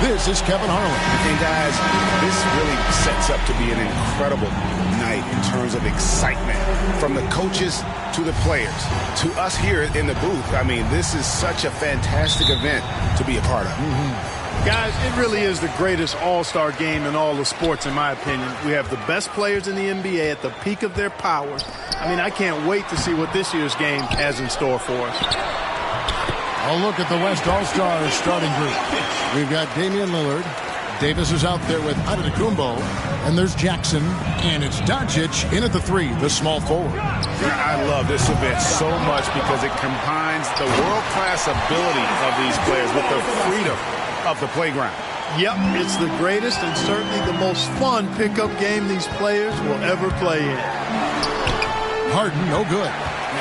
This is Kevin Harlan. And guys, this really sets up to be an incredible night in terms of excitement from the coaches to the players to us here in the booth. I mean, this is such a fantastic event to be a part of. Guys, it really is the greatest all-star game in all the sports, in my opinion. We have the best players in the NBA at the peak of their powers. I mean, I can't wait to see what this year's game has in store for us. A look at the West All-Stars starting group. We've got Damian Lillard. Davis is out there with Ricdikulus. And there's Jackson. And it's Doncic in at the 3, the small forward. I love this event so much because it combines the world-class ability of these players with the freedom of the playground. Yep, it's the greatest and certainly the most fun pickup game these players will ever play in. Harden, no good.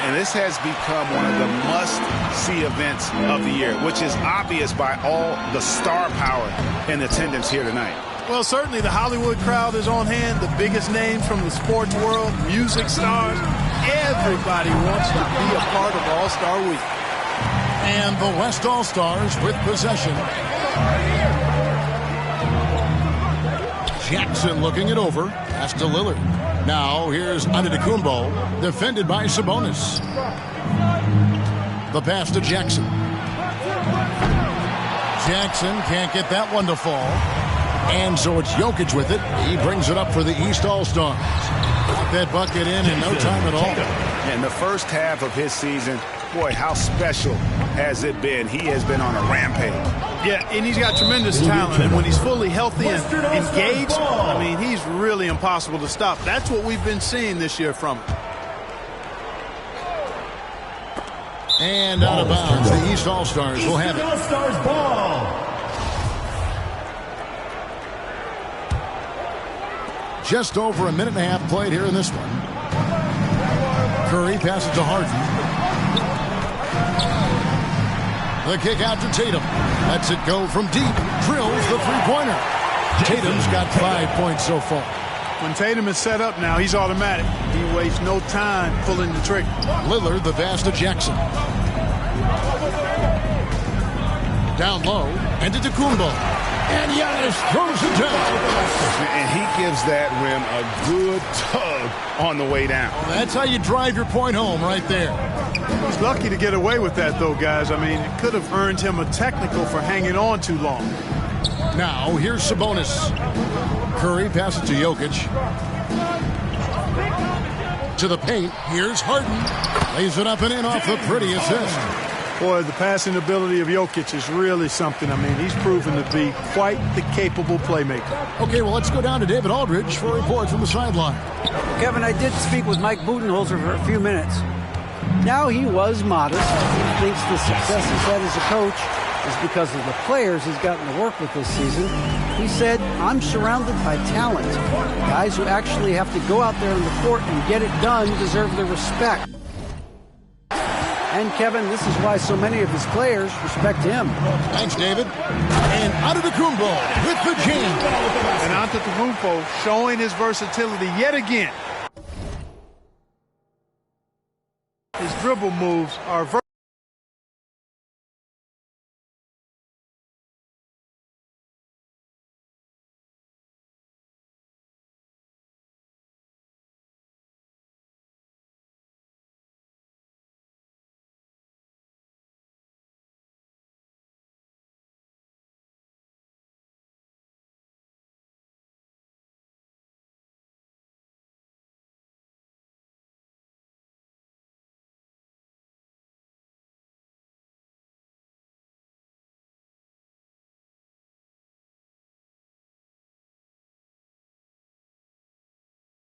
And this has become one of the must-see events of the year, which is obvious by all the star power in attendance here tonight. Well, certainly the Hollywood crowd is on hand, the biggest names from the sports world, music stars. Everybody wants to be a part of All-Star Week. And the West All-Stars with possession. Jackson looking it over. Pass to Lillard. Now here's Ricdikulus, defended by Sabonis. The pass to Jackson. Jackson can't get that one to fall. And so it's Jokic with it. He brings it up for the East All-Stars. Got that bucket in no time at all. In the first half of his season, boy, how special has it been? He has been on a rampage. Yeah, and he's got tremendous talent. And when he's fully healthy and engaged, I mean, he's really impossible to stop. That's what we've been seeing this year from him. And out of bounds, the East All-Stars will have it. All-Stars ball. Just over a minute and a half played here in this one. Curry passes to Harden. The kick out to Tatum. Lets it go from deep. Drills the three-pointer. Tatum's got 5 points so far. When Tatum is set up now, he's automatic. He wastes no time pulling the trigger. Lillard, the pass to Jackson. Down low, and to Ricdikulus. And Giannis throws it down. And he gives that rim a good tug on the way down. That's how you drive your point home right there. He's lucky to get away with that, though, guys. I mean, it could have earned him a technical for hanging on too long. Now, here's Sabonis. Curry passes to Jokic. To the paint. Here's Harden. Lays it up and in off the pretty assist. Boy, the passing ability of Jokic is really something. I mean, he's proven to be quite the capable playmaker. Okay, well, let's go down to David Aldridge for a report from the sideline. Kevin, I did speak with Mike Budenholzer for a few minutes. Now, he was modest. He thinks the success he's had as a coach is because of the players he's gotten to work with this season. He said, I'm surrounded by talent. Guys who actually have to go out there on the court and get it done deserve the respect. And, Kevin, this is why so many of his players respect him. Thanks, David. And Ricdikulus with the jam. And Ricdikulus showing his versatility yet again. His dribble moves are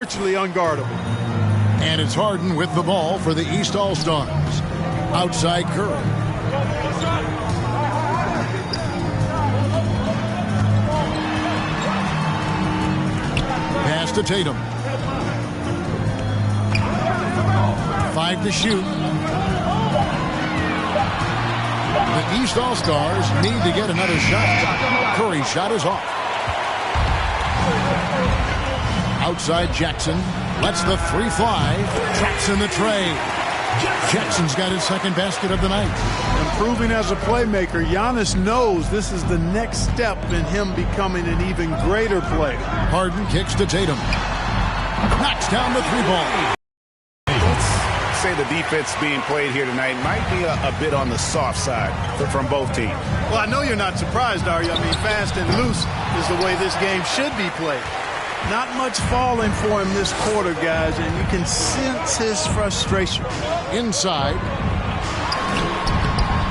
virtually unguardable. And it's Harden with the ball for the East All-Stars. Outside Curry. Pass to Tatum. 5 to shoot. The East All-Stars need to get another shot. Curry's shot is off. Outside Jackson. Lets the 3 fly. Traps in the tray. Jackson's got his second basket of the night. Improving as a playmaker, Giannis knows this is the next step in him becoming an even greater player. Harden kicks to Tatum. Knocks down the three ball. Let's say the defense being played here tonight might be a bit on the soft side from both teams. Well, I know you're not surprised, are you? I mean, fast and loose is the way this game should be played. Not much falling for him this quarter, guys, and you can sense his frustration. Inside.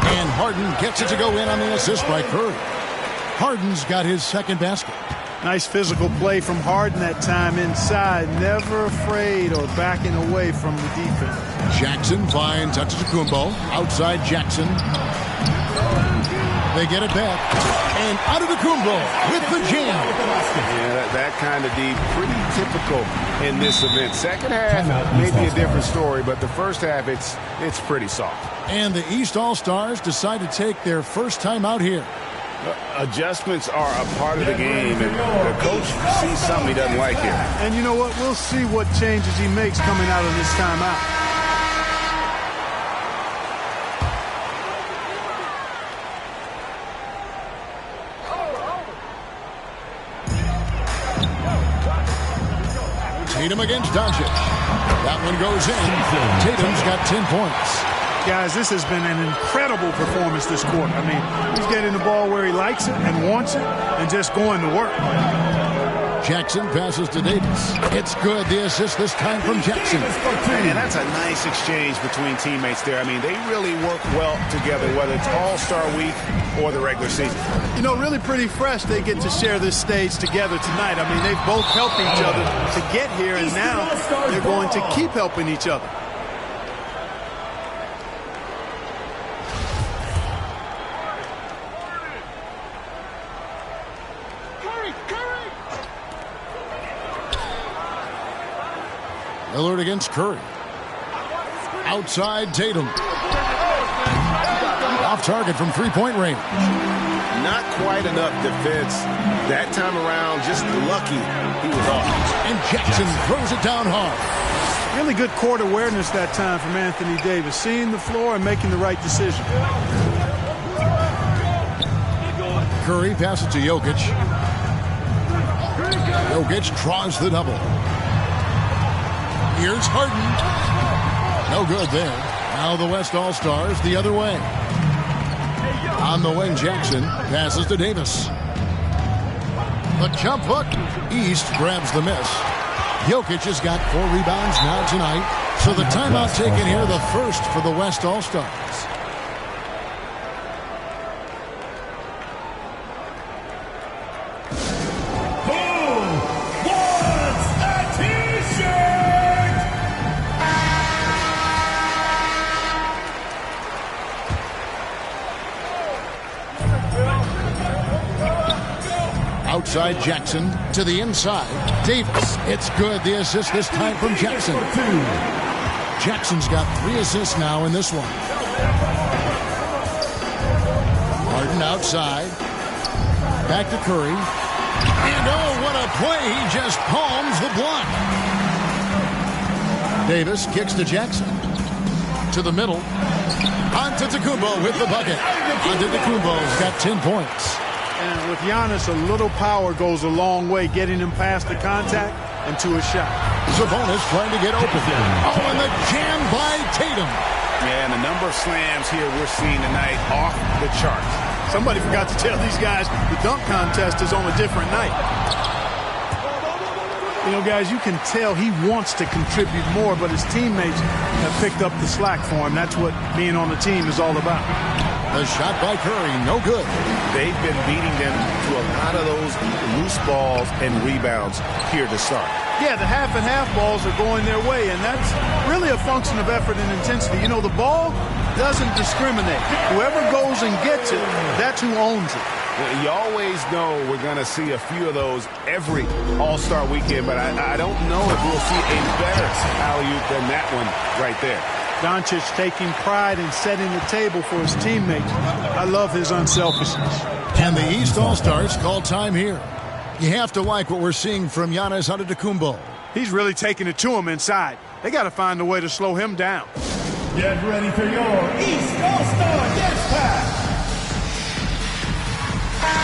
And Harden gets it to go in on the assist by Curry. Harden's got his second basket. Nice physical play from Harden that time inside. Never afraid or backing away from the defense. Jackson finds Antetokounmpo. Outside Jackson. They get it back. And Antetokounmpo with the jam. Yeah, that kind of deep, pretty typical in this event. Second half, maybe a different story, but the first half, it's pretty soft. And the East All-Stars decide to take their first time out here. Adjustments are a part of the game, and the coach sees something he doesn't like here. And you know what? We'll see what changes he makes coming out of this timeout. Tatum against Doncic. That one goes in. Tatum's got 10 points. Guys, this has been an incredible performance this quarter. I mean, he's getting the ball where he likes it and wants it and just going to work. Jackson passes to Davis. It's good. The assist this time from Jackson. And that's a nice exchange between teammates there. I mean, they really work well together, whether it's All-Star Week or the regular season. You know, really pretty fresh they get to share this stage together tonight. I mean, they've both helped each other to get here, and now they're going to keep helping each other. Lillard against Curry. Outside Tatum. Off target from three-point range. Not quite enough defense that time around. Just lucky he was off. And Jackson throws it down hard. Really good court awareness that time from Anthony Davis. Seeing the floor and making the right decision. Curry passes to Jokic. Jokic draws the double. Here's Harden. No good there. Now the West All-Stars the other way. On the wing, Jackson passes to Davis. The jump hook. East grabs the miss. Jokic has got 4 rebounds now tonight. So the timeout taken here, the first for the West All-Stars. Outside Jackson to the inside. Davis. It's good. The assist this time from Jackson. Jackson's got 3 assists now in this one. Harden outside. Back to Curry. And oh, what a play. He just palms the block. Davis kicks to Jackson. To the middle. Antetokounmpo with the bucket. Antetokounmpo's got 10 points. And with Giannis, a little power goes a long way, getting him past the contact and to a shot. Sabonis trying to get open. Oh, and the jam by Tatum. Yeah, and the number of slams here we're seeing tonight off the charts. Somebody forgot to tell these guys the dunk contest is on a different night. You know, guys, you can tell he wants to contribute more, but his teammates have picked up the slack for him. That's what being on the team is all about. The shot by Curry, no good. They've been beating them to a lot of those loose balls and rebounds here to start. Yeah, the half and half balls are going their way, and that's really a function of effort and intensity. You know, the ball doesn't discriminate. Whoever goes and gets it, that's who owns it. You always know we're going to see a few of those every All-Star weekend, but I don't know if we'll see a better alley-oop than that one right there. Doncic taking pride in setting the table for his teammates. I love his unselfishness. And the East All-Stars call time here. You have to like what we're seeing from Giannis Antetokounmpo. He's really taking it to him inside. They got to find a way to slow him down. Get ready for your East All-Star Dance Pass.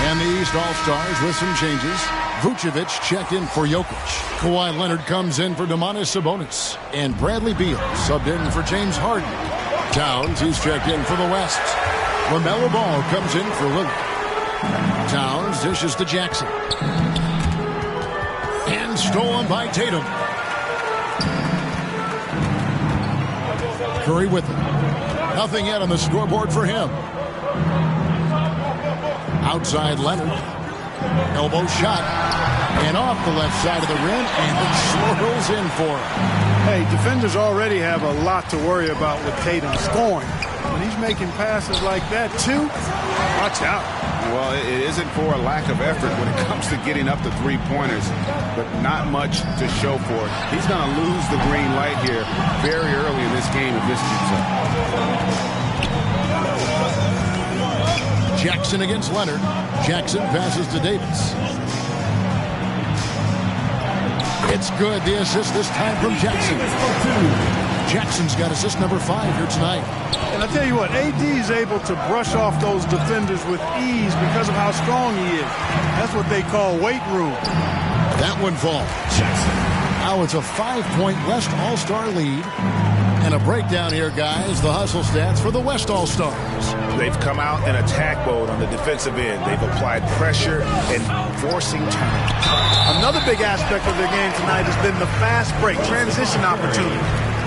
And the East All-Stars with some changes. Vucevic checked in for Jokic. Kawhi Leonard comes in for Domantas Sabonis. And Bradley Beal subbed in for James Harden. Towns, he's checked in for the West. LaMelo Ball comes in for Lillard. Towns dishes to Jackson. And stolen by Tatum. Curry with it. Nothing yet on the scoreboard for him. Outside Leonard. Elbow shot. And off the left side of the rim. And it swirls in for him. Hey, defenders already have a lot to worry about with Tatum scoring. When he's making passes like that, too, watch out. Well, it isn't for a lack of effort when it comes to getting up the three-pointers, but not much to show for it. He's going to lose the green light here very early in this game if this keeps up. Jackson against Leonard. Jackson passes to Davis. It's good. The assist this time from Jackson. Jackson's got assist number 5 here tonight. And I tell you what, AD is able to brush off those defenders with ease because of how strong he is. That's what they call weight room. That one falls. Now it's a 5-point West All-Star lead. And a breakdown here, guys. The hustle stats for the West All-Stars. They've come out in attack mode on the defensive end. They've applied pressure and forcing turnovers. Another big aspect of their game tonight has been the fast break, transition opportunity.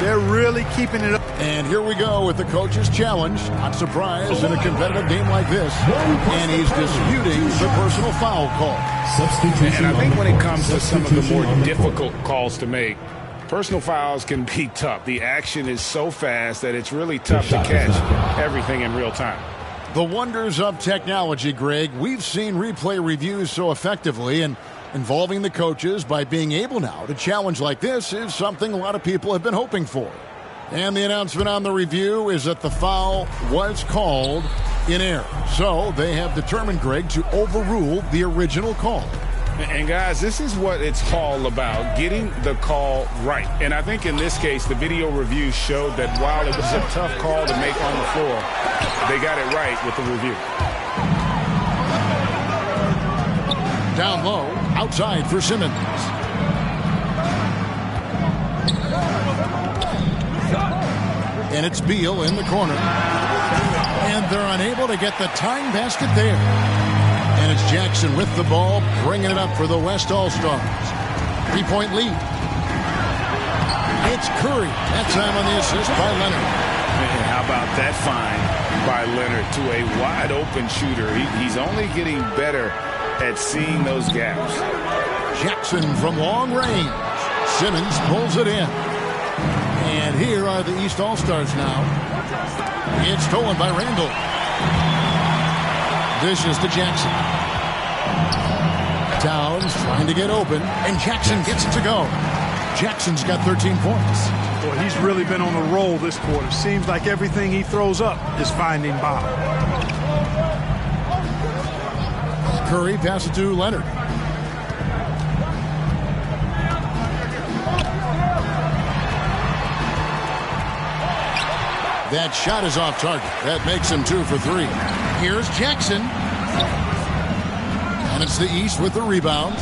They're really keeping it up. And here we go with the coach's challenge. Not surprised in a competitive game like this. And he's disputing the personal foul call. And I think when it comes to some of the more difficult calls to make, personal fouls can be tough. The action is so fast that it's really tough to catch everything in real time. The wonders of technology, Greg. We've seen replay reviews so effectively, and involving the coaches by being able now to challenge like this is something a lot of people have been hoping for. And the announcement on the review is that the foul was called in error. So they have determined, Greg, to overrule the original call. And guys, this is what it's all about, getting the call right. And I think in this case, the video review showed that while it was a tough call to make on the floor, they got it right with the review. Down low, outside for Simmons. And it's Beal in the corner. And they're unable to get the tying basket there. And it's Jackson with the ball, bringing it up for the West All-Stars. 3-point lead. It's Curry. That time on the assist by Leonard. Man, how about that find by Leonard to a wide-open shooter? He's only getting better at seeing those gaps. Jackson from long range. Simmons pulls it in. And here are the East All-Stars now. It's stolen by Randall. Dishes to Jackson. Towns trying to get open, and Jackson gets it to go. Jackson's got 13 points. Boy, he's really been on a roll this quarter. Seems like everything he throws up is finding Bob. Curry passes to Leonard. That shot is off target. That makes him 2 for 3. Here's Jackson. And it's the East with the rebound.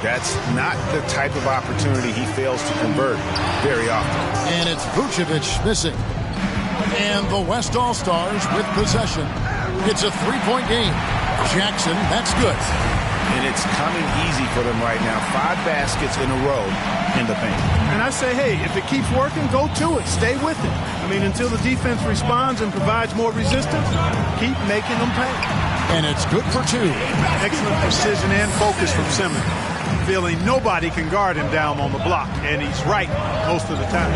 That's not the type of opportunity he fails to convert very often. And it's Vucevic missing. And the West All-Stars with possession. It's a 3-point game. Jackson, that's good. And it's coming easy for them right now. 5 baskets in a row in the paint. And I say, hey, if it keeps working, go to it. Stay with it. I mean, until the defense responds and provides more resistance, keep making them pay. And it's good for 2. Excellent precision and focus from Simmons. Feeling nobody can guard him down on the block, and he's right most of the time.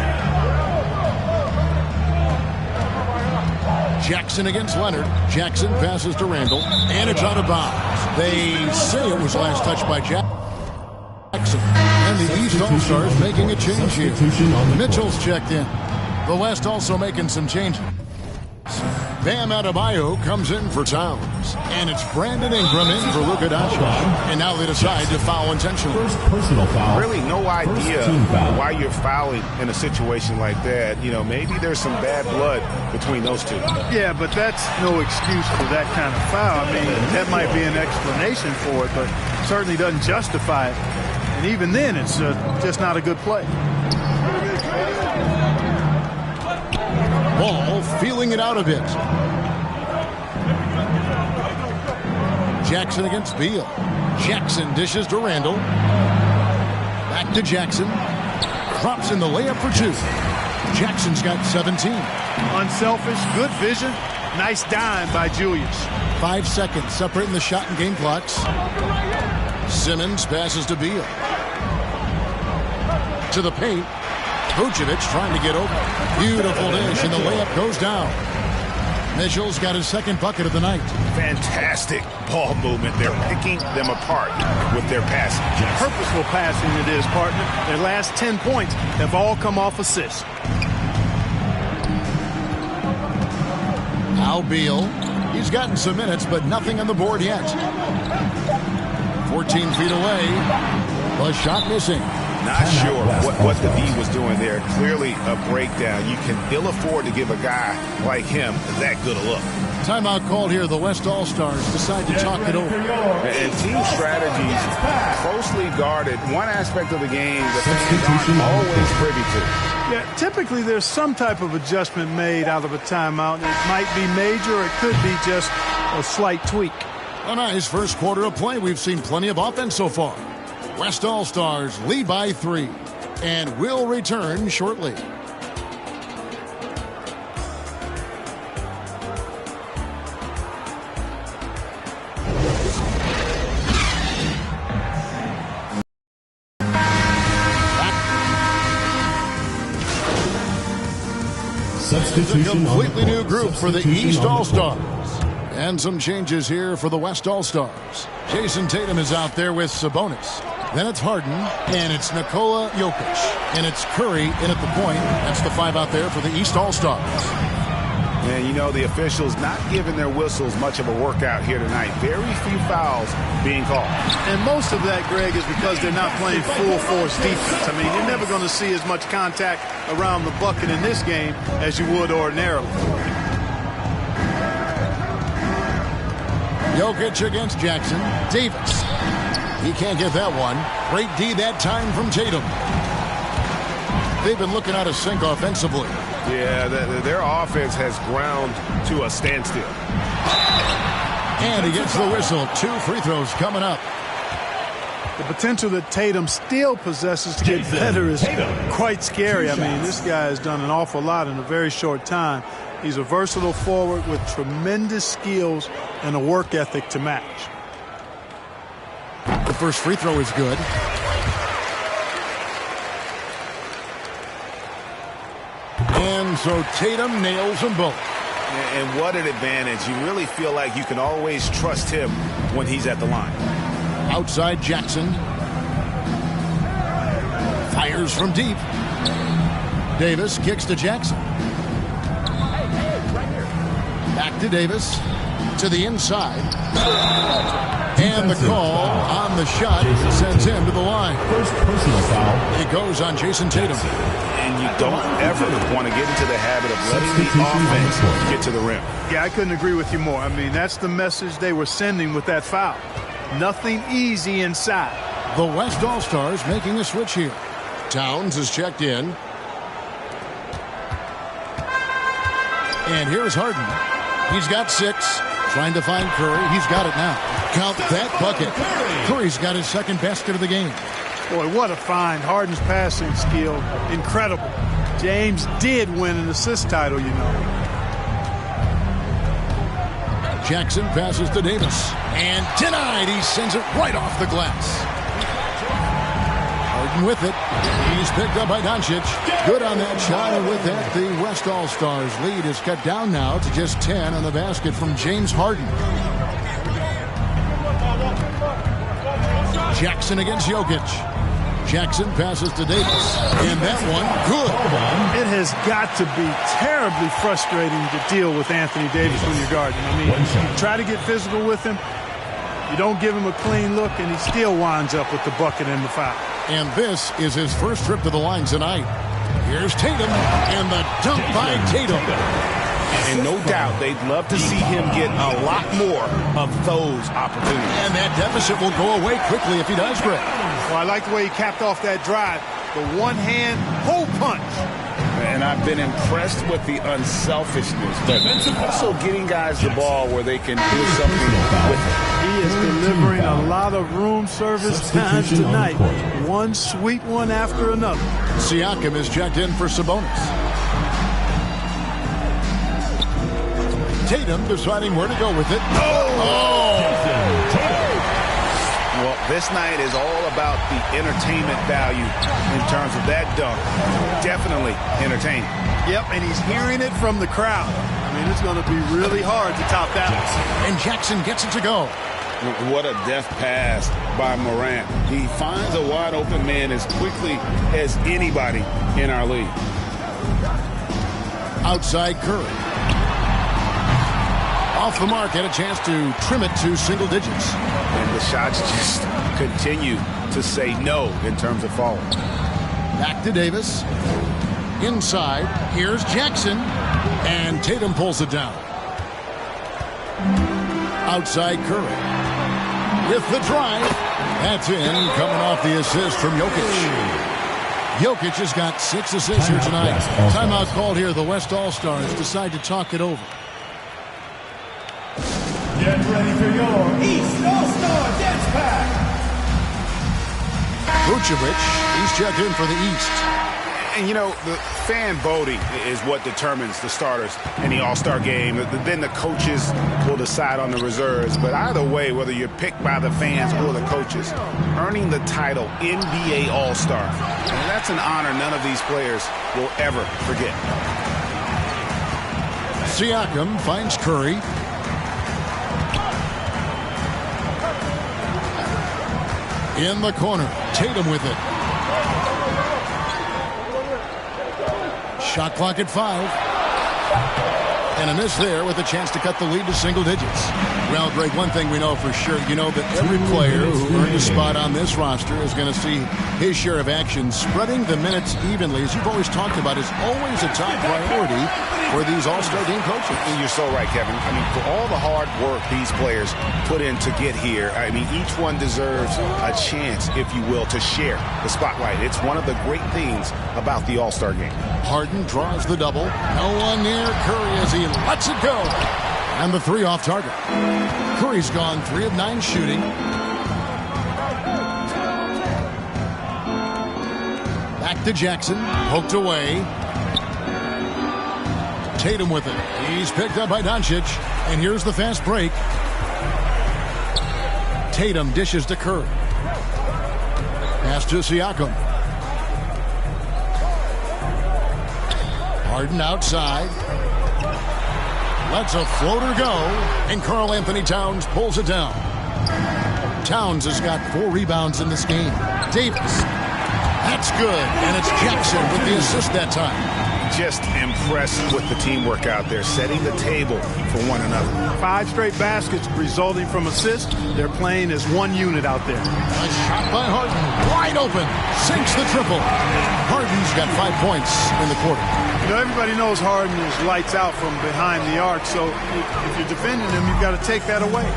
Jackson against Leonard. Jackson passes to Randall, and it's out of bounds. They say it was last touched by Jackson. And the East All-Stars making a change here. Mitchell's checked in. The West also making some changes. Bam Adebayo comes in for Towns. And it's Brandon Ingram in for Luka Doncic. And now they decide to foul intentionally. First personal foul. Really no idea why you're fouling in a situation like that. You know, maybe there's some bad blood between those two. Yeah, but that's no excuse for that kind of foul. I mean, that might be an explanation for it, but certainly doesn't justify it. And even then, it's just not a good play. Ball feeling it out a bit. Jackson against Beal. Jackson dishes to Randall. Back to Jackson. Drops in the layup for 2. Jackson's got 17. Unselfish, good vision. Nice dime by Julius. 5 seconds separating the shot and game clocks. Simmons passes to Beal. To the paint. Vucevic trying to get open. Beautiful dish, and the layup goes down. Mitchell's got his second bucket of the night. Fantastic ball movement. They're picking them apart with their passing. Purposeful passing it is, partner. Their last 10 points have all come off assists. Now Beal. He's gotten some minutes, but nothing on the board yet. 14 feet away. The shot missing. Not sure what the D was doing there. Clearly a breakdown. You can ill afford to give a guy like him that good a look. Timeout called here. The West All-Stars decide to talk it over. And team strategies closely guarded. One aspect of the game that fans aren't always privy to. Yeah, typically there's some type of adjustment made out of a timeout. It might be major, or it could be just a slight tweak. A nice first quarter of play. We've seen plenty of offense so far. West All-Stars lead by 3 and will return shortly. It's a completely new group for the East All-Stars. And some changes here for the West All-Stars. Jason Tatum is out there with Sabonis. Then it's Harden, and it's Nikola Jokic. And it's Curry in at the point. That's the 5 out there for the East All-Stars. And, you know, the officials not giving their whistles much of a workout here tonight. Very few fouls being called. And most of that, Greg, is because they're not playing full-force defense. I mean, you're never going to see as much contact around the bucket in this game as you would ordinarily. Jokic against Jackson. Davis. He can't get that one. Great D that time from Tatum. They've been looking out of sync offensively. Yeah, their offense has ground to a standstill. And he gets the whistle. 2 free throws coming up. The potential that Tatum still possesses to get better is quite scary. I mean, this guy has done an awful lot in a very short time. He's a versatile forward with tremendous skills and a work ethic to match. The first free throw is good. And so Tatum nails them both. And what an advantage. You really feel like you can always trust him when he's at the line. Outside Jackson. Fires from deep. Davis kicks to Jackson. Back to Davis. To the inside. And the call on the shot sends him to the line. First personal foul. It goes on Jason Tatum. And you don't ever want to get into the habit of letting the offense get to the rim. Yeah, I couldn't agree with you more. I mean, that's the message they were sending with that foul. Nothing easy inside. The West All-Stars making a switch here. Towns is checked in. And here's Harden. He's got 6. Trying to find Curry. He's got it now. Count that bucket. Curry's got his second basket of the game. Boy, what a find. Harden's passing skill, incredible. James did win an assist title, you know. Jackson passes to Davis. And denied. He sends it right off the glass. Harden with it. He's picked up by Doncic. Good on that shot. And with that, the West All-Stars lead is cut down now to just 10 on the basket from James Harden. Jackson against Jokic. Jackson passes to Davis. And that one, good. It has got to be terribly frustrating to deal with Anthony Davis when you're guarding. I mean, you try to get physical with him. You don't give him a clean look, and he still winds up with the bucket and the foul. And this is his first trip to the line tonight. Here's Tatum, and the dunk by Tatum. And no doubt, they'd love to see him get a lot more of those opportunities. And that deficit will go away quickly if he does, Greg. Well, I like the way he capped off that drive. The one-hand hole punch. And I've been impressed with the unselfishness, but also getting guys the ball where they can do something with it. He is delivering a lot of room service time tonight. One sweet one after another. Siakam is checked in for Sabonis. Tatum deciding where to go with it. Well, this night is all about the entertainment value in terms of that dunk. Definitely entertaining. Yep, and he's hearing it from the crowd. I mean, it's going to be really hard to top that one. And Jackson gets it to go. What a deft pass by Morant. He finds a wide open man as quickly as anybody in our league. Outside Curry. Off the mark, had a chance to trim it to single digits. And the shots just continue to say no in terms of falling. Back to Davis. Inside, here's Jackson. And Tatum pulls it down. Outside Curry. With the drive. That's in, coming off the assist from Jokic. Jokic has got 6 assists here tonight. Timeout called here. The West All-Stars decide to talk it over. Get ready for your East All-Star Dance Pack. Vucevic, he's checked in for the East. And, you know, the fan voting is what determines the starters in the All-Star game. Then the coaches will decide on the reserves. But either way, whether you're picked by the fans or the coaches, earning the title NBA All-Star, and that's an honor none of these players will ever forget. Siakam finds Curry. In the corner, Tatum with it. Shot clock at 5. And a miss there with a chance to cut the lead to single digits. Well, Greg, one thing we know for sure, you know that every player who earned a spot on this roster is going to see his share of action. Spreading the minutes evenly, as you've always talked about, is always a top priority for these All-Star game coaches. And you're so right, Kevin. I mean, for all the hard work these players put in to get here, I mean, each one deserves a chance, if you will, to share the spotlight. It's one of the great things about the All-Star game. Harden draws the double. No one near Curry as he lets it go. And the 3 off target. Curry's gone 3 of 9 shooting. Back to Jackson. Poked away. Tatum with it. He's picked up by Doncic. And here's the fast break. Tatum dishes to Curry. Pass to Siakam. Harden outside. Lets a floater go. And Karl Anthony Towns pulls it down. Towns has got 4 rebounds in this game. Davis. That's good. And it's Jackson with the assist that time. Just impressed with the teamwork out there, setting the table for one another. 5 straight baskets resulting from assists. They're playing as one unit out there. A shot by Harden, wide open, sinks the triple. Harden's got 5 points in the quarter. You know, everybody knows Harden is lights out from behind the arc, so if you're defending him, you've got to take that away.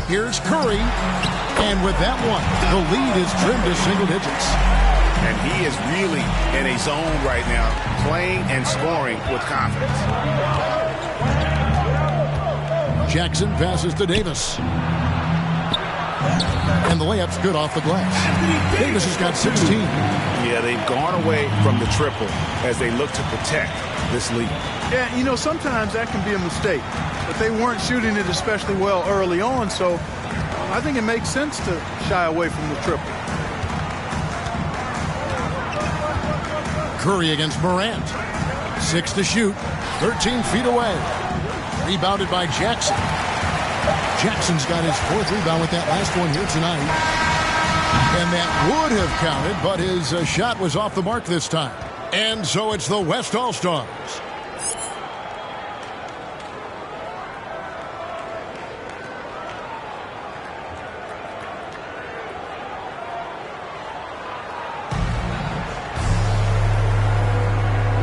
Here's Curry, and with that one, the lead is trimmed to single digits. And he is really in a zone right now, playing and scoring with confidence. Jackson passes to Davis. And the layup's good off the glass. Davis has got 16. Yeah, they've gone away from the triple as they look to protect this lead. Yeah, you know, sometimes that can be a mistake. But they weren't shooting it especially well early on, so I think it makes sense to shy away from the triple. Curry against Morant. 6 to shoot. 13 feet away. Rebounded by Jackson. Jackson's got his 4th rebound with that last one here tonight. And that would have counted, but his shot was off the mark this time. And so it's the West All-Stars.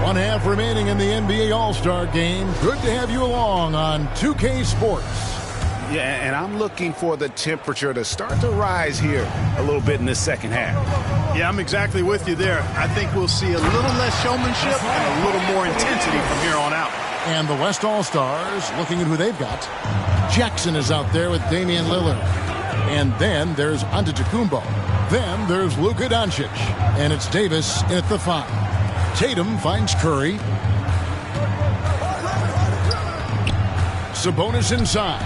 One half remaining in the NBA All-Star game. Good to have you along on 2K Sports. Yeah, and I'm looking for the temperature to start to rise here a little bit in the second half. Yeah, I'm exactly with you there. I think we'll see a little less showmanship and a little more intensity from here on out. And the West All-Stars, looking at who they've got. Jackson is out there with Damian Lillard. And then there's Antetokounmpo. Then there's Luka Doncic. And it's Davis in at the 5. Tatum finds Curry. Sabonis inside.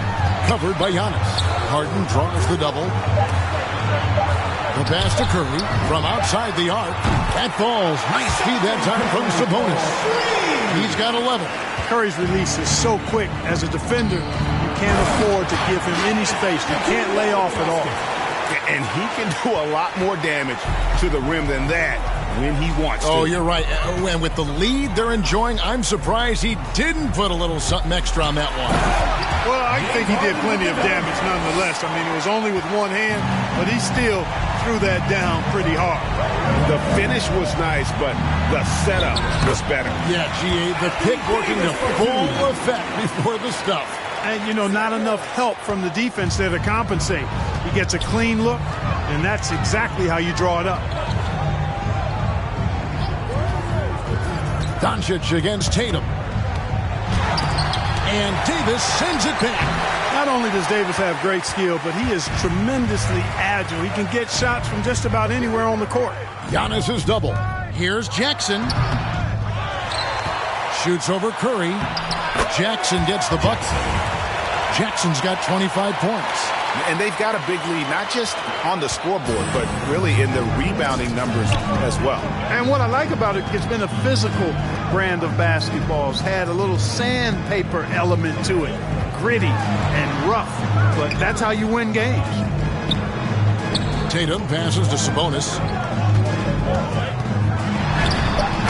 Covered by Giannis. Harden draws the double. The pass to Curry from outside the arc. That falls. Nice feed that time from Sabonis. He's got 11. Curry's release is so quick. As a defender, you can't afford to give him any space. You can't lay off at all. And he can do a lot more damage to the rim than that when he wants to. Oh, you're right. And with the lead they're enjoying, I'm surprised he didn't put a little something extra on that one. Well, I think he did plenty of damage nonetheless. I mean, it was only with one hand, but he still threw that down pretty hard. The finish was nice, but the setup was better. Yeah, GA, the pick working to full effect before the stuff. And, you know, not enough help from the defense there to compensate. He gets a clean look, and that's exactly how you draw it up. Doncic against Tatum. And Davis sends it back. Not only does Davis have great skill, but he is tremendously agile. He can get shots from just about anywhere on the court. Giannis is double. Here's Jackson. Shoots over Curry. Jackson gets the bucket. Jackson's got 25 points. And they've got a big lead, not just on the scoreboard, but really in the rebounding numbers as well. And what I like about it, it's been a physical brand of basketball. It's had a little sandpaper element to it. Gritty and rough, but that's how you win games. Tatum passes to Sabonis.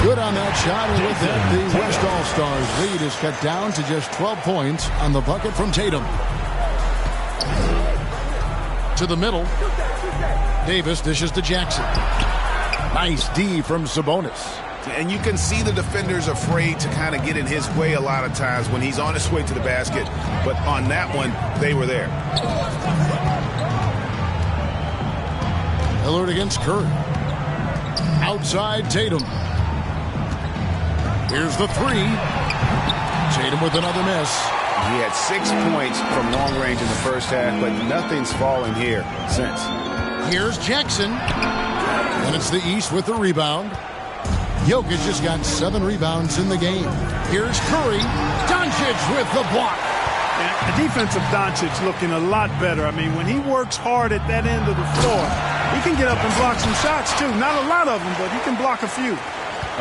Good on that shot, and with that, the West All-Stars lead is cut down to just 12 points on the bucket from Tatum. To the middle. Davis dishes to Jackson. Nice D from Sabonis. And you can see the defenders afraid to kind of get in his way a lot of times when he's on his way to the basket. But on that one, they were there. Lillard against Curry. Outside Tatum. Here's the 3. Tatum with another miss. He had 6 points from long range in the first half, but nothing's fallen here since. Here's Jackson. And it's the East with the rebound. Jokic just got 7 rebounds in the game. Here's Curry. Doncic with the block. And the defense of Doncic looking a lot better. I mean, when he works hard at that end of the floor, he can get up and block some shots, too. Not a lot of them, but he can block a few.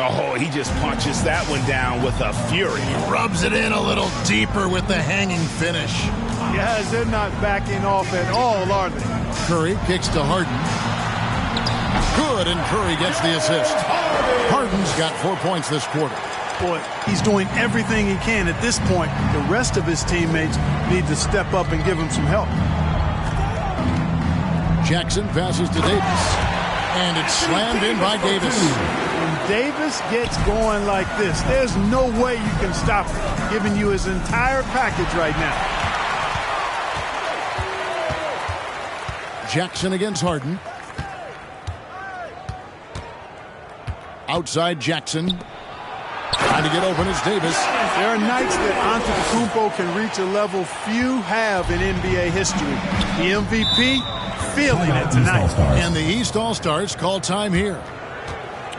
Oh, he just punches that one down with a fury. He rubs it in a little deeper with the hanging finish. Guys, they're not backing off at all, are they? Curry kicks to Harden. Good, and Curry gets the assist. Harden's got 4 points this quarter. Boy, he's doing everything he can at this point. The rest of his teammates need to step up and give him some help. Jackson passes to Davis. And it's slammed in by Davis. When Davis gets going like this, there's no way you can stop him, giving you his entire package right now. Jackson against Harden. Outside Jackson. Trying to get open is Davis. There are nights that Antetokounmpo can reach a level few have in NBA history. The MVP feeling it tonight. And the East All-Stars call time here.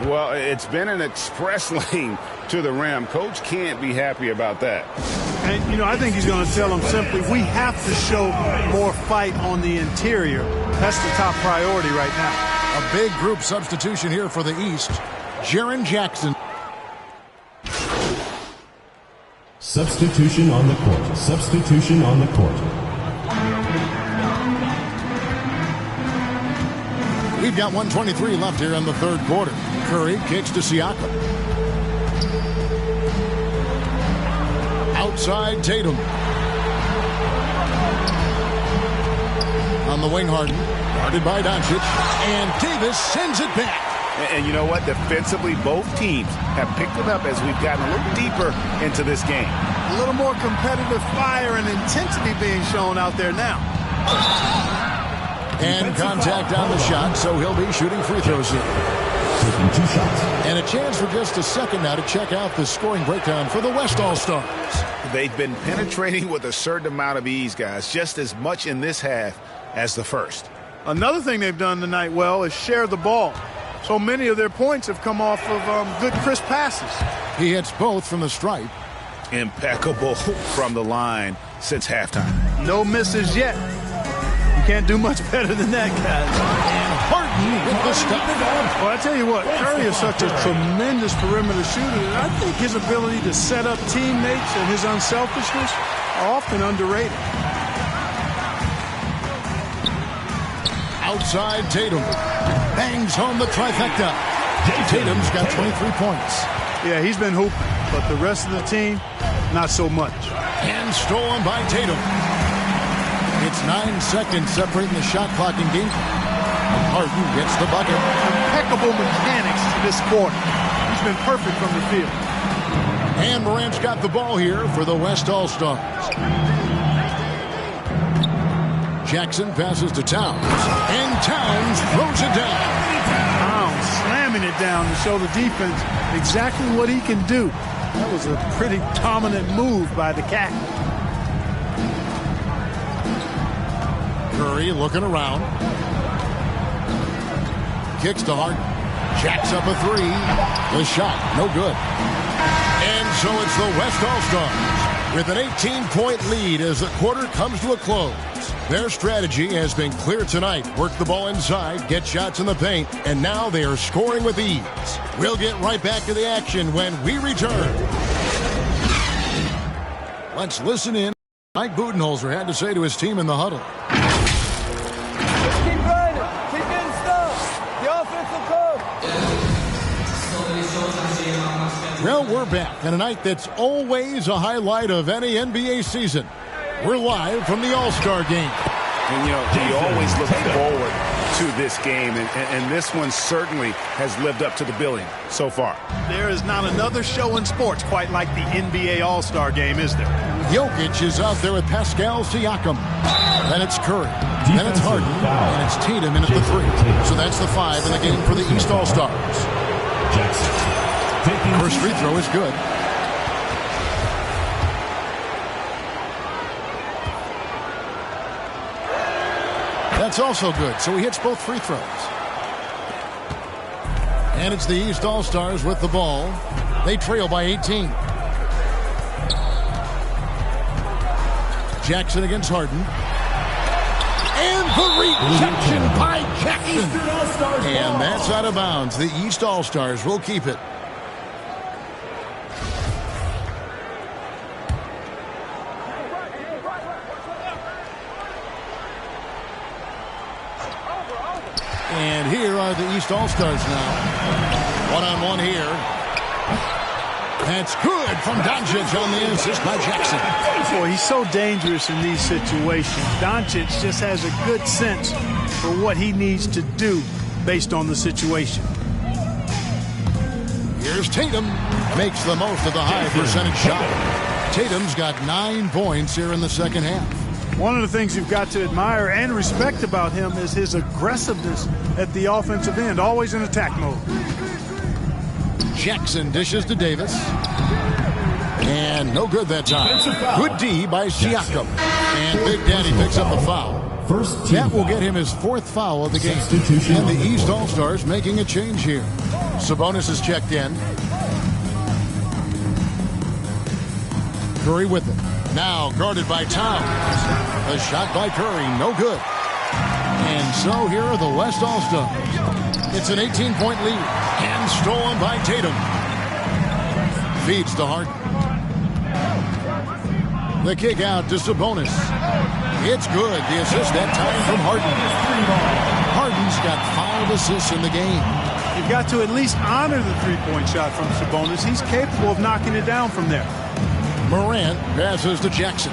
Well, it's been an express lane to the rim. Coach can't be happy about that. And, you know, I think he's going to tell them simply, we have to show more fight on the interior. That's the top priority right now. A big group substitution here for the East. Jaren Jackson. Substitution on the court. Substitution on the court. We've got 1:23 left here in the third quarter. Curry kicks to Siakam. Outside Tatum. On the wing, Harden. Guarded by Doncic. And Davis sends it back. And you know what? Defensively, both teams have picked it up as we've gotten a little deeper into this game. A little more competitive fire and intensity being shown out there now. And contact on the shot, so he'll be shooting free throws here. Taking 2 shots. And a chance for just a second now to check out the scoring breakdown for the West All-Stars. They've been penetrating with a certain amount of ease, guys, just as much in this half as the first. Another thing they've done tonight well is share the ball. So many of their points have come off of good, crisp passes. He hits both from the stripe. Impeccable from the line since halftime. No misses yet. You can't do much better than that, guys. And Harden with the stop. Well, I tell you what, Curry is such a tremendous perimeter shooter, and I think his ability to set up teammates and his unselfishness are often underrated. Outside Tatum. Bangs home the trifecta. Tatum's got 23 points. Yeah, he's been hooping, but the rest of the team, not so much. And stolen by Tatum. It's 9 seconds separating the shot clock in game. Harden gets the bucket. Impeccable mechanics this quarter. He's been perfect from the field. And Morant's got the ball here for the West All-Stars. Jackson passes to Towns. And Towns throws it down. Towns slamming it down to show the defense exactly what he can do. That was a pretty dominant move by the Cat. Curry looking around. Kicks to Harden. Jacks up a three. The shot, no good. And so it's the West All-Stars with an 18-point lead as the quarter comes to a close. Their strategy has been clear tonight. Work the ball inside, get shots in the paint, and now they are scoring with ease. We'll get right back to the action when we return. Let's listen in. Mike Budenholzer had to say to his team in the huddle. Keep grinding. Keep getting stuff. The offense will come. Well, we're back on a night that's always a highlight of any NBA season. We're live from the All-Star game. And, you know, you always look forward to this game, and this one certainly has lived up to the billing so far. There is not another show in sports quite like the NBA All-Star game, is there? Jokic is out there with Pascal Siakam. Then it's Curry. Then it's Harden. And it's Tatum in at the 3. So that's the 5 in the game for the East All-Stars. First free throw is good. That's also good, so he hits both free throws. And it's the East All-Stars with the ball. They trail by 18. Jackson against Harden. And the rejection by Jackson. And that's out of bounds. The East All-Stars will keep it. And here are the East All-Stars now. One-on-one here. That's good from Doncic on the assist by Jackson. Boy, he's so dangerous in these situations. Doncic just has a good sense for what he needs to do based on the situation. Here's Tatum. Makes the most of the high percentage shot. Tatum's got 9 points here in the second half. One of the things you've got to admire and respect about him is his aggressiveness at the offensive end, always in attack mode. Jackson dishes to Davis. And no good that time. Good D by Siakam. And Big Daddy picks up the foul. That will get him his 4th foul of the game. And the East All-Stars making a change here. Sabonis is checked in. Curry with it. Now guarded by Towns. A shot by Curry, no good. And so here are the West All-Stars. It's an 18-point lead. And stolen by Tatum. Feeds to Harden. The kick out to Sabonis. It's good. The assist that time from Harden. Harden's got 5 assists in the game. You've got to at least honor the three-point shot from Sabonis. He's capable of knocking it down from there. Morant passes to Jackson.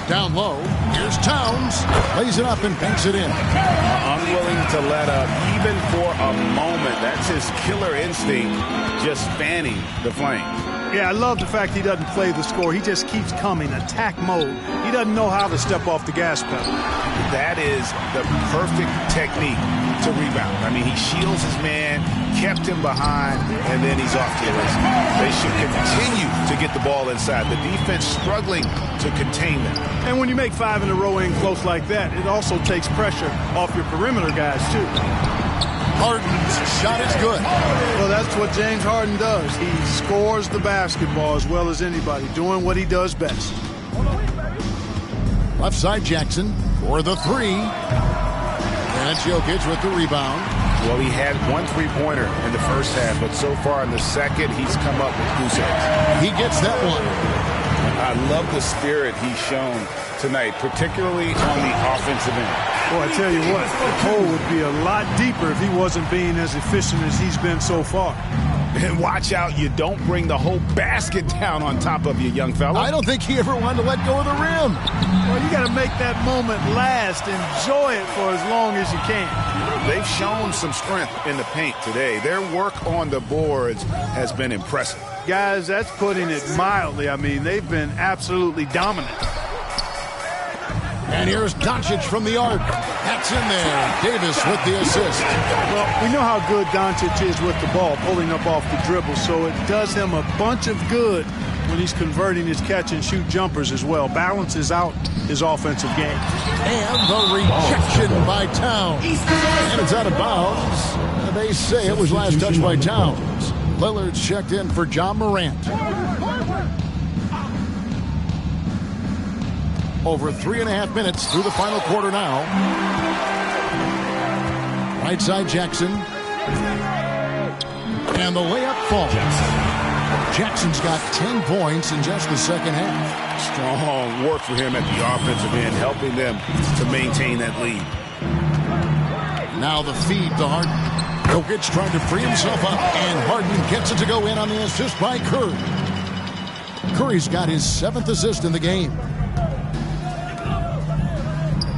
Down low, here's Towns. Lays it up and banks it in. Unwilling to let up even for a moment. That's his killer instinct, just fanning the flames. Yeah, I love the fact he doesn't play the score. He just keeps coming, attack mode. He doesn't know how to step off the gas pedal. That is the perfect technique to rebound. I mean, he shields his man, kept him behind, and then he's off to the races. They should continue to get the ball inside. The defense struggling to contain them. And when you make 5 in a row in close like that, it also takes pressure off your perimeter guys, too. Harden's shot is good. Well, that's what James Harden does. He scores the basketball as well as anybody, doing what he does best. Left side Jackson for the 3. And it's Jokic with the rebound. Well, he had 1 3-pointer in the first half, but so far in the second, he's come up with goose eggs. He gets that one. I love the spirit he's shown tonight, particularly on the offensive end. Boy, I tell you what, the hole would be a lot deeper if he wasn't being as efficient as he's been so far. And watch out, you don't bring the whole basket down on top of you, young fella. I don't think he ever wanted to let go of the rim. Well, you got to make that moment last. Enjoy it for as long as you can. They've shown some strength in the paint today. Their work on the boards has been impressive. Guys, that's putting it mildly. I mean, they've been absolutely dominant. And here's Doncic from the arc. That's in there. Davis with the assist. Well, we know how good Doncic is with the ball, pulling up off the dribble, so it does him a bunch of good when he's converting his catch-and-shoot jumpers as well. Balances out his offensive game. And the rejection by Towns. And it's out of bounds. They say it was last touched by Towns. Lillard's checked in for John Morant. Over 3.5 minutes through the final quarter now. Right side Jackson. And the layup falls. Jackson's got 10 points in just the second half. Strong work for him at the offensive end, helping them to maintain that lead. Now the feed to Harden. Jokic trying to free himself up, and Harden gets it to go in on the assist by Curry. Curry's got his 7th assist in the game.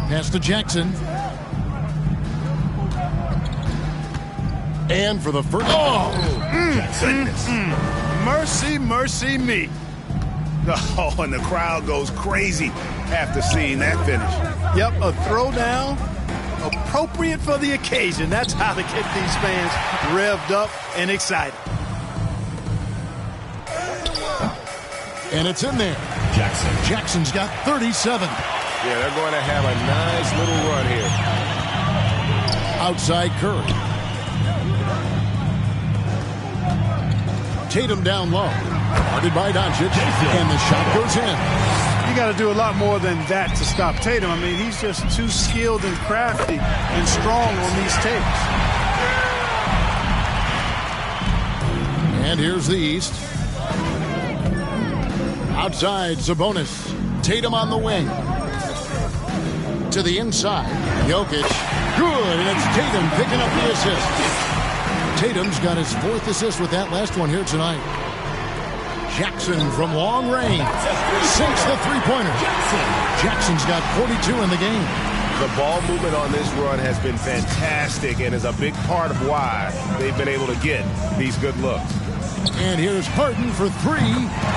Pass to Jackson. And for the first... Goodness. Mercy, mercy me. Oh, and the crowd goes crazy after seeing that finish. Yep, a throwdown appropriate for the occasion. That's how to get these fans revved up and excited. And it's in there. Jackson's got 37. Yeah, they're going to have a nice little run here. Outside Curry. Tatum down low. Guarded by Doncic. And the shot goes in. You got to do a lot more than that to stop Tatum. I mean, he's just too skilled and crafty and strong on these takes. And here's the East. Outside, Sabonis. Tatum on the wing. To the inside. Jokic. Good, and it's Tatum picking up the assist. Tatum's got his 4th assist with that last one here tonight. Jackson from long range. Sinks the three-pointer. Jackson's got 42 in the game. The ball movement on this run has been fantastic and is a big part of why they've been able to get these good looks. And here's Harden for 3.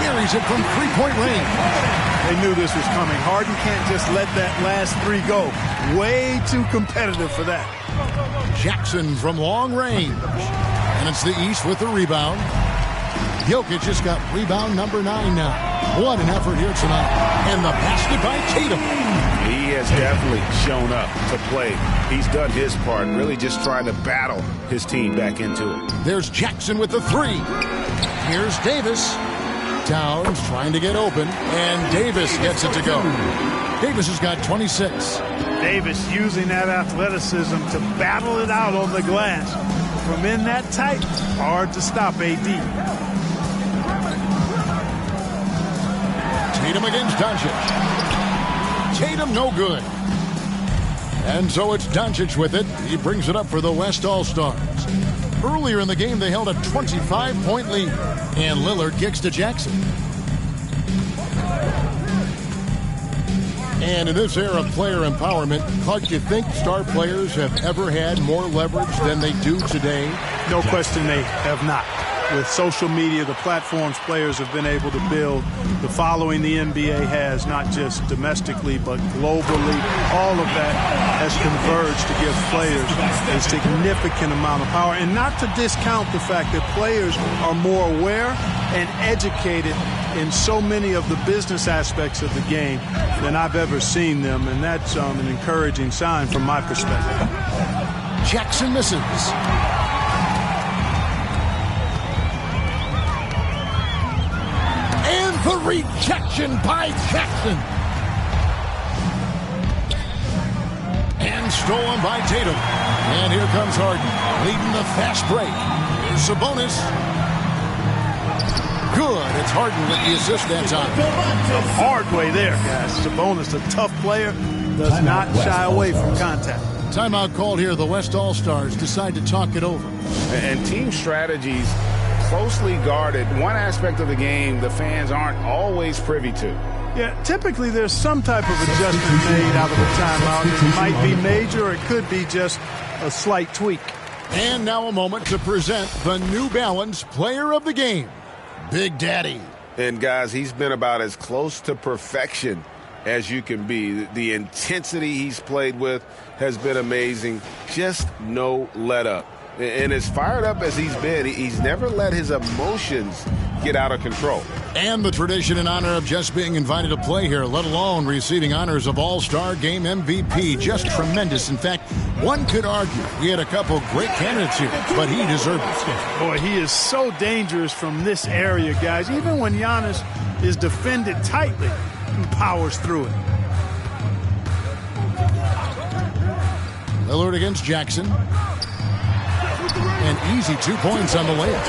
Carries it from three-point range. They knew this was coming. Harden can't just let that last 3 go. Way too competitive for that. Jackson from long range. And it's the East with the rebound. Jokic just got rebound number 9 now. What an effort here tonight. And the basket by Tatum. He has definitely shown up to play. He's done his part, really just trying to battle his team back into it. There's Jackson with the 3. Here's Davis. Towns trying to get open, and Davis gets it to go. Davis has got 26. Davis using that athleticism to battle it out on the glass. From in that tight, hard to stop AD. Tatum against Doncic. Tatum, no good. And so it's Doncic with it. He brings it up for the West All-Stars. Earlier in the game, they held a 25-point lead. And Lillard kicks to Jackson. And in this era of player empowerment, Clark, do you think star players have ever had more leverage than they do today? No question they have not. With social media, the platforms players have been able to build, the following the NBA has, not just domestically, but globally, all of that has converged to give players a significant amount of power. And not to discount the fact that players are more aware and educated in so many of the business aspects of the game than I've ever seen them. And that's an encouraging sign from my perspective. Jackson misses. The rejection by Jackson. And stolen by Tatum. And here comes Harden, leading the fast break. Here's Sabonis. Good. It's Harden with the assist that time. The hard way there, guys. Sabonis, a tough player, does not shy away from contact. Timeout called here. The West All-Stars decide to talk it over. And team strategies closely guarded. One aspect of the game the fans aren't always privy to. Yeah, typically there's some type of adjustment made out of a timeout. It might be major or it could be just a slight tweak. And now a moment to present the New Balance Player of the Game, Big Daddy. And guys, he's been about as close to perfection as you can be. The intensity he's played with has been amazing. Just no let up. And as fired up as he's been, he's never let his emotions get out of control. And the tradition and honor of just being invited to play here, let alone receiving honors of All-Star Game MVP. Just tremendous. In fact, one could argue we had a couple great candidates here, but he deserved it. Boy, he is so dangerous from this area, guys. Even when Giannis is defended tightly, he powers through it. Lillard against Jackson. And easy 2 points on the layup.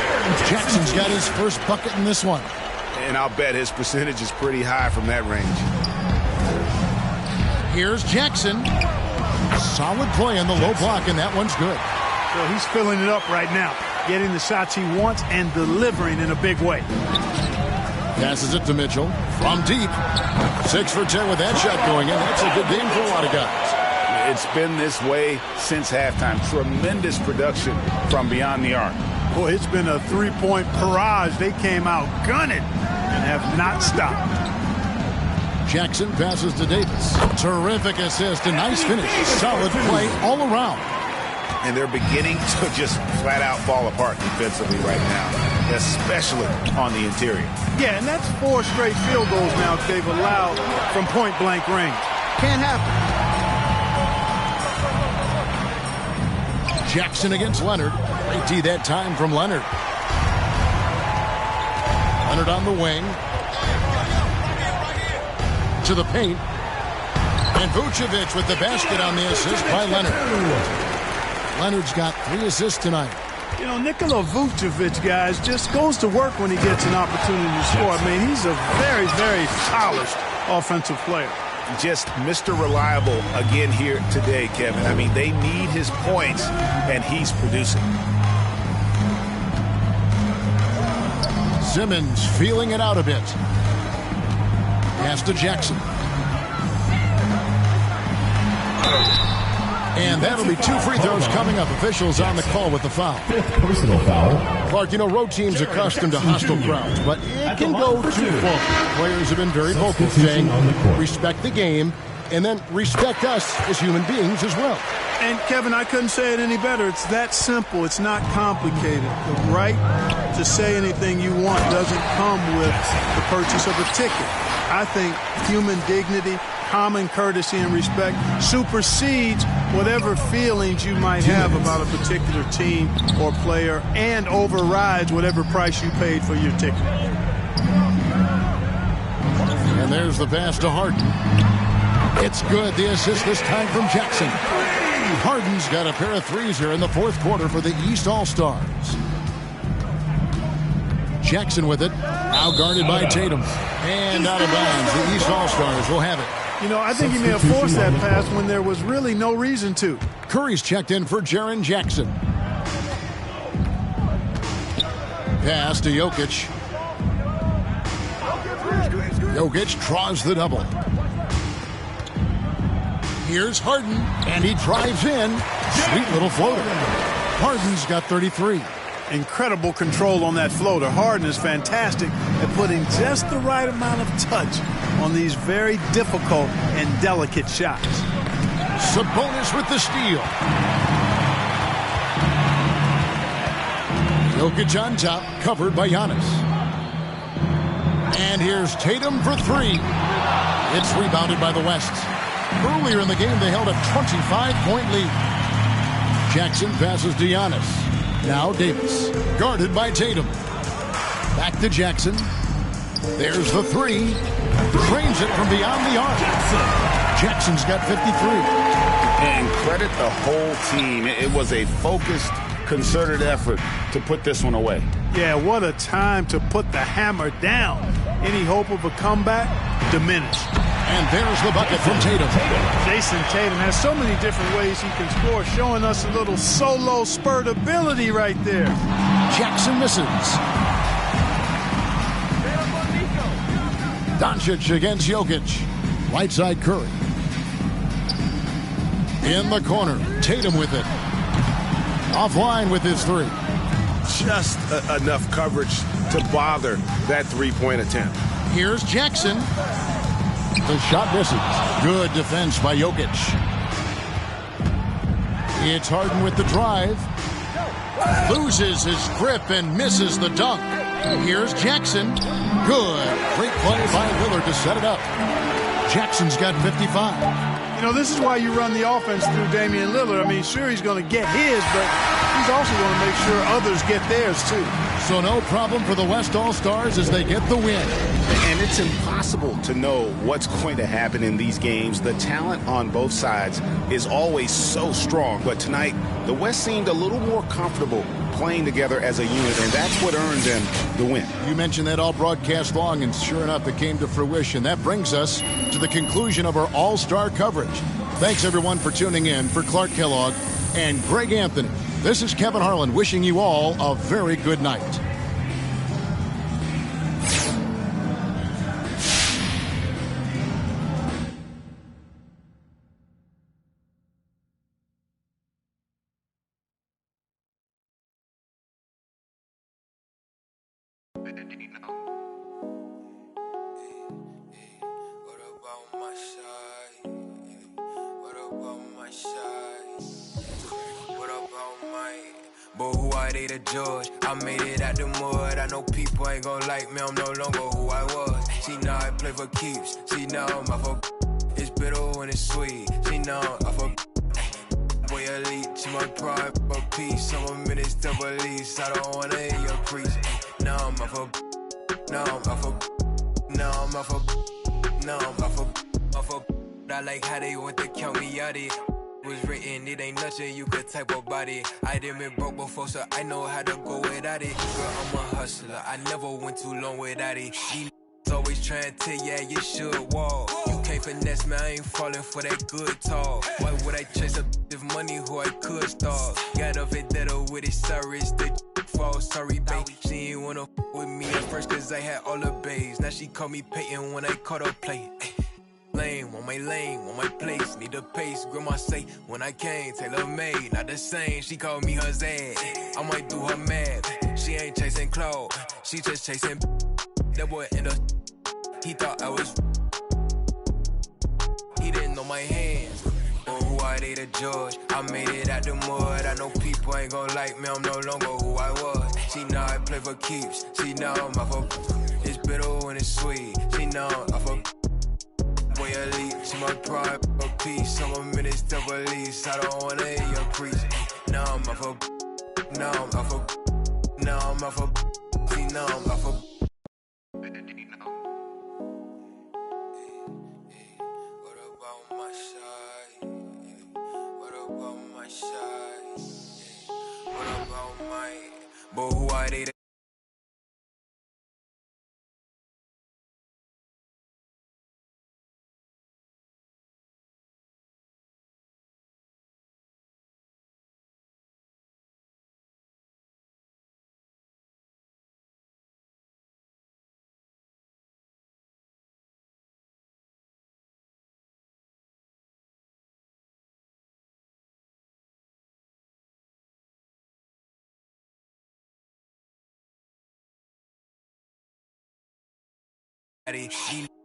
Jackson's got his first bucket in this one. And I'll bet his percentage is pretty high from that range. Here's Jackson. Solid play on the low block, and that one's good. So he's filling it up right now, getting the shots he wants and delivering in a big way. Passes it to Mitchell from deep. 6 for 10 with that shot going in. That's a good game for a lot of guys. It's been this way since halftime. Tremendous production from beyond the arc. Boy, it's been a three-point barrage. They came out gunning and have not stopped. Jackson passes to Davis. Terrific assist, a nice finish. Solid play all around. And they're beginning to just flat-out fall apart defensively right now, especially on the interior. Yeah, and that's 4 straight field goals now they've allowed from point-blank range. Can't happen. Jackson against Leonard. Great D that time from Leonard. Leonard on the wing. To the paint. And Vucevic with the basket on the assist by Leonard. Leonard's got 3 assists tonight. You know, Nikola Vucevic, guys, just goes to work when he gets an opportunity to score. I mean, he's a very, very polished offensive player. Just Mr. Reliable again here today, Kevin. I mean, they need his points, and he's producing. Simmons feeling it out a bit. Pass to Jackson. And that'll be 2 free throws coming up. Officials on the call with the foul. Personal foul. Clark, you know, road teams accustomed to hostile crowds, but it can go too far. Players have been very vocal saying, respect the game, and then respect us as human beings as well. And, Kevin, I couldn't say it any better. It's that simple. It's not complicated. The right to say anything you want doesn't come with the purchase of a ticket. I think human dignity, common courtesy and respect supersedes whatever feelings you might have about a particular team or player and overrides whatever price you paid for your ticket. And there's the pass to Harden. It's good. The assist this time from Jackson. Harden's got a pair of threes here in the 4th quarter for the East All-Stars. Jackson with it. Now guarded by Tatum. And out of bounds. The East All-Stars will have it. You know, I think he may have forced that pass when there was really no reason to. Curry's checked in for Jaren Jackson. Pass to Jokic. Jokic draws the double. Here's Harden, and he drives in. Sweet little floater. Harden's got 33. Incredible control on that floater. Harden is fantastic at putting just the right amount of touch on these very difficult and delicate shots. Sabonis with the steal. Jokic on top, covered by Giannis. And here's Tatum for three. It's rebounded by the West. Earlier in the game, they held a 25-point lead. Jackson passes to Giannis. Now Davis, guarded by Tatum. Back to Jackson. There's the three. Drains it from beyond the arc. Jackson's got 53. And credit the whole team. It was a focused, concerted effort to put this one away. Yeah, what a time to put the hammer down. Any hope of a comeback? Diminished. And there's the bucket from Tatum. Jason Tatum has so many different ways he can score, showing us a little solo spurt ability right there. Jackson misses. Doncic against Jokic. Right side Curry. In the corner, Tatum with it. Offline with his three. Just enough coverage to bother that three-point attempt. Here's Jackson. The shot misses. Good defense by Jokic. It's Harden with the drive. Loses his grip and misses the dunk. Here's Jackson. Good. Great play by Lillard to set it up. Jackson's got 55. You know, this is why you run the offense through Damian Lillard. I mean, sure, he's going to get his, but he's also going to make sure others get theirs, too. So no problem for the West All-Stars as they get the win. And it's impossible to know what's going to happen in these games. The talent on both sides is always so strong. But tonight, the West seemed a little more comfortable playing together as a unit, and that's what earned them the win. You mentioned that all broadcast long, and sure enough, it came to fruition. That brings us to the conclusion of our All-Star coverage. Thanks, everyone, for tuning in. For Clark Kellogg and Greg Anthony, this is Kevin Harlan wishing you all a very good night. But who are they to judge? I made it out the mud. I know people ain't gon' like me. I'm no longer who I was. See, now I play for keeps. See, now I'm off of it's bitter when it's sweet. See, now I'm off of boy elite. She my pride for peace. Some of minutes to release. I don't wanna hear your crease. Now I'm off of now I'm off of now I'm off of now I'm off of I like how they want to count me out it. Was written, it ain't nothing you could type about it. I done been broke before, so I know how to go without it. Girl, I'm a hustler, I never went too long without it. These always trying to tell ya you should walk. You can't finesse me, I ain't falling for that good talk. Why would I chase up if money who I could stalk? Got a vendetta with it, sorry, it's the fall, sorry, babe. She ain't wanna with me at first, cause I had all the babes. Now she call me Peyton when I caught her play. Lane, on my place, need a pace. Grandma say, when I came, tailor made, not the same. She called me her Zad, I might do her mad. She ain't chasing clothes, she just chasing. That boy in the, he thought I was. He didn't know my hands, but who are they to judge? I made it out the mud, I know people ain't gon' like me. I'm no longer who I was. See, now I play for keeps. See, now I'm off of it's bitter when it's sweet. See, now I'm off of boy elite, she my pride for peace. Some of minutes to release. I don't wanna hear your crease. Now I'm off of now I'm off of now I'm off of see, now I'm off of what about my side? What about my side? What about my but who are they? These